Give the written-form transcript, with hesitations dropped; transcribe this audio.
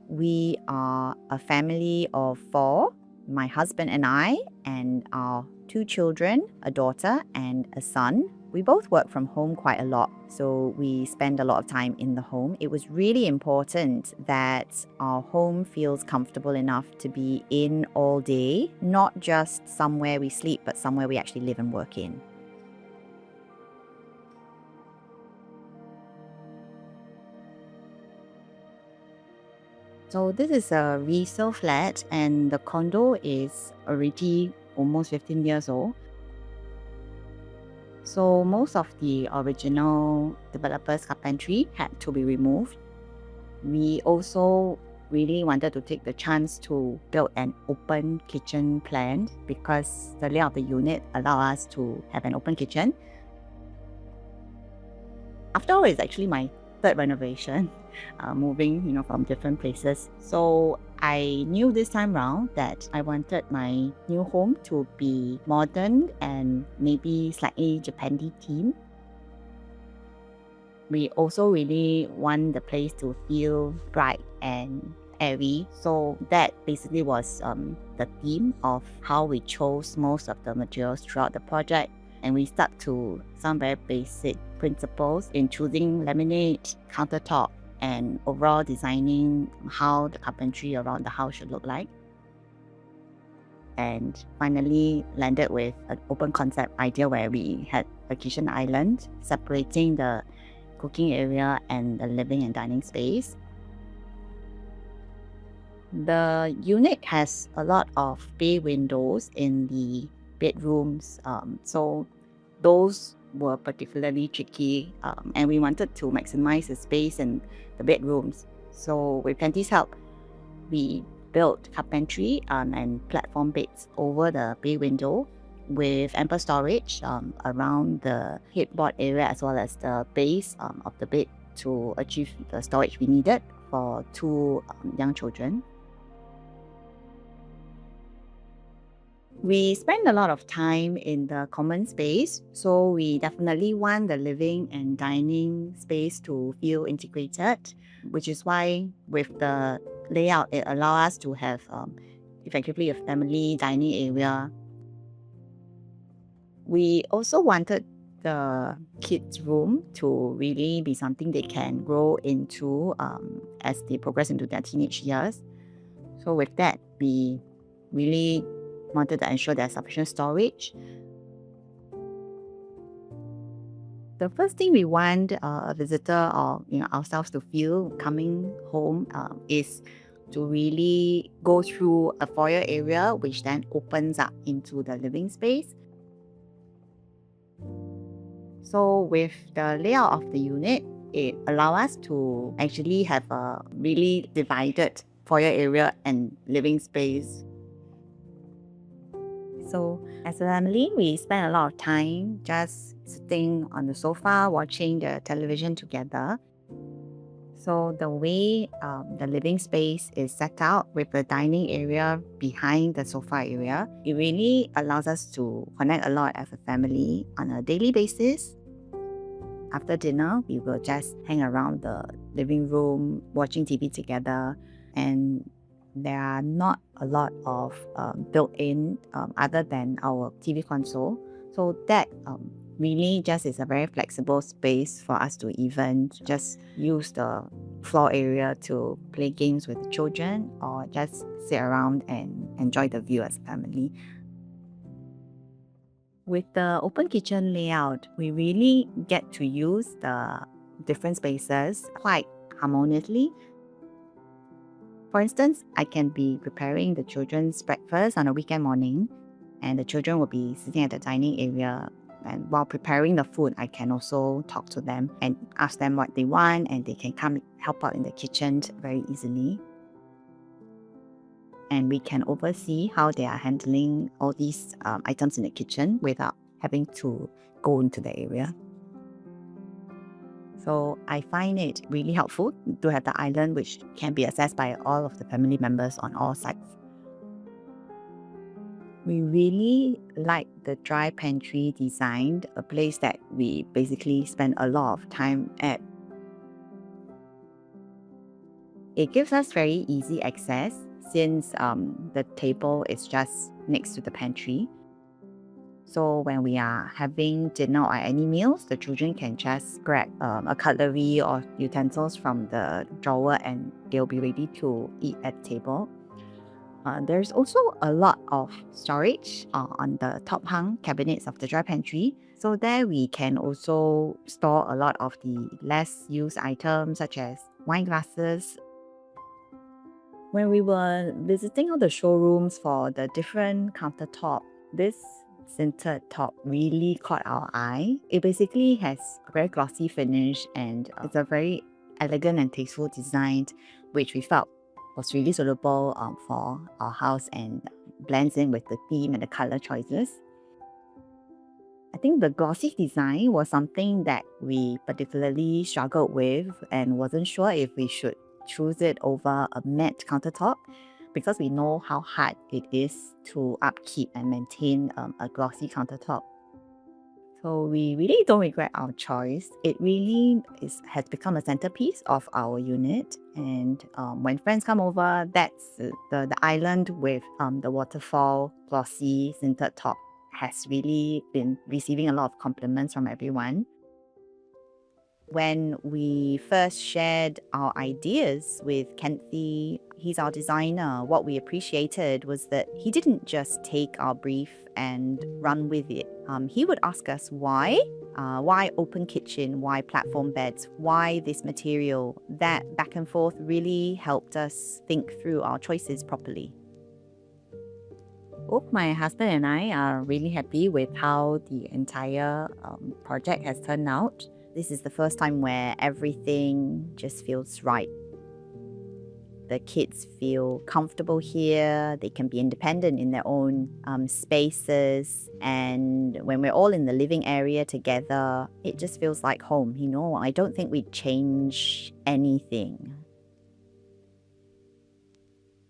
We are a family of 4, my husband and I, and our 2 children, a daughter and a son. We both work from home quite a lot, so we spend a lot of time in the home. It was really important that our home feels comfortable enough to be in all day, not just somewhere we sleep, but somewhere we actually live and work in. So this is a resale flat, and the condo is already almost 15 years old. So most of the original developers' pantry had to be removed. We also really wanted to take the chance to build an open kitchen plan because the layout of the unit allowed us to have an open kitchen. After all, it's actually my third renovation, moving, from different places. So I knew this time round that I wanted my new home to be modern and maybe slightly Japan-y theme. We also really want the place to feel bright and airy. So that basically was the theme of how we chose most of the materials throughout the project. And we stuck to some very basic principles in choosing laminate, countertop, and overall designing how the carpentry around the house should look like. And finally landed with an open concept idea where we had a kitchen island separating the cooking area and the living and dining space. The unit has a lot of bay windows in the bedrooms, so those were particularly tricky, and we wanted to maximize the space in the bedrooms. So with Plenty's help, we built carpentry and platform beds over the bay window with ample storage around the headboard area as well as the base of the bed to achieve the storage we needed for 2 young children. We spend a lot of time in the common space, so we definitely want the living and dining space to feel integrated, which is why with the layout, it allows us to have effectively a family dining area. We also wanted the kids' room to really be something they can grow into as they progress into their teenage years. So with that, we really wanted to ensure there's sufficient storage. The first thing we want a visitor or ourselves to feel coming home is to really go through a foyer area, which then opens up into the living space. So with the layout of the unit, it allows us to actually have a really divided foyer area and living space. So as a family, we spend a lot of time just sitting on the sofa, watching the television together. So the way the living space is set out with the dining area behind the sofa area, it really allows us to connect a lot as a family on a daily basis. After dinner, we will just hang around the living room, watching TV together, and there are not a lot of built-in other than our TV console. So that really just is a very flexible space for us to even just use the floor area to play games with the children or just sit around and enjoy the view as a family. With the open kitchen layout, we really get to use the different spaces quite harmoniously. For instance, I can be preparing the children's breakfast on a weekend morning, and the children will be sitting at the dining area. And while preparing the food, I can also talk to them and ask them what they want, and they can come help out in the kitchen very easily. And we can oversee how they are handling all these items in the kitchen without having to go into the area. So I find it really helpful to have the island which can be accessed by all of the family members on all sides. We really like the dry pantry design, a place that we basically spend a lot of time at. It gives us very easy access since the table is just next to the pantry. So when we are having dinner or any meals, the children can just grab a cutlery or utensils from the drawer and they'll be ready to eat at table. There's also a lot of storage on the top hung cabinets of the dry pantry. So there we can also store a lot of the less used items such as wine glasses. When we were visiting all the showrooms for the different countertop, this sintered top really caught our eye. It basically has a very glossy finish and it's a very elegant and tasteful design, which we felt was really suitable for our house and blends in with the theme and the color choices. I think the glossy design was something that we particularly struggled with and wasn't sure if we should choose it over a matte countertop because we know how hard it is to upkeep and maintain a glossy countertop. So we really don't regret our choice. It really has become a centerpiece of our unit. And when friends come over, that's the island with the waterfall glossy sintered top has really been receiving a lot of compliments from everyone. When we first shared our ideas with Kenthy, he's our designer, what we appreciated was that he didn't just take our brief and run with it. He would ask us why open kitchen, why platform beds, why this material. That back and forth really helped us think through our choices properly. Both my husband and I are really happy with how the entire project has turned out. This is the first time where everything just feels right. The kids feel comfortable here, they can be independent in their own spaces, and when we're all in the living area together, it just feels like home, I don't think we'd change anything.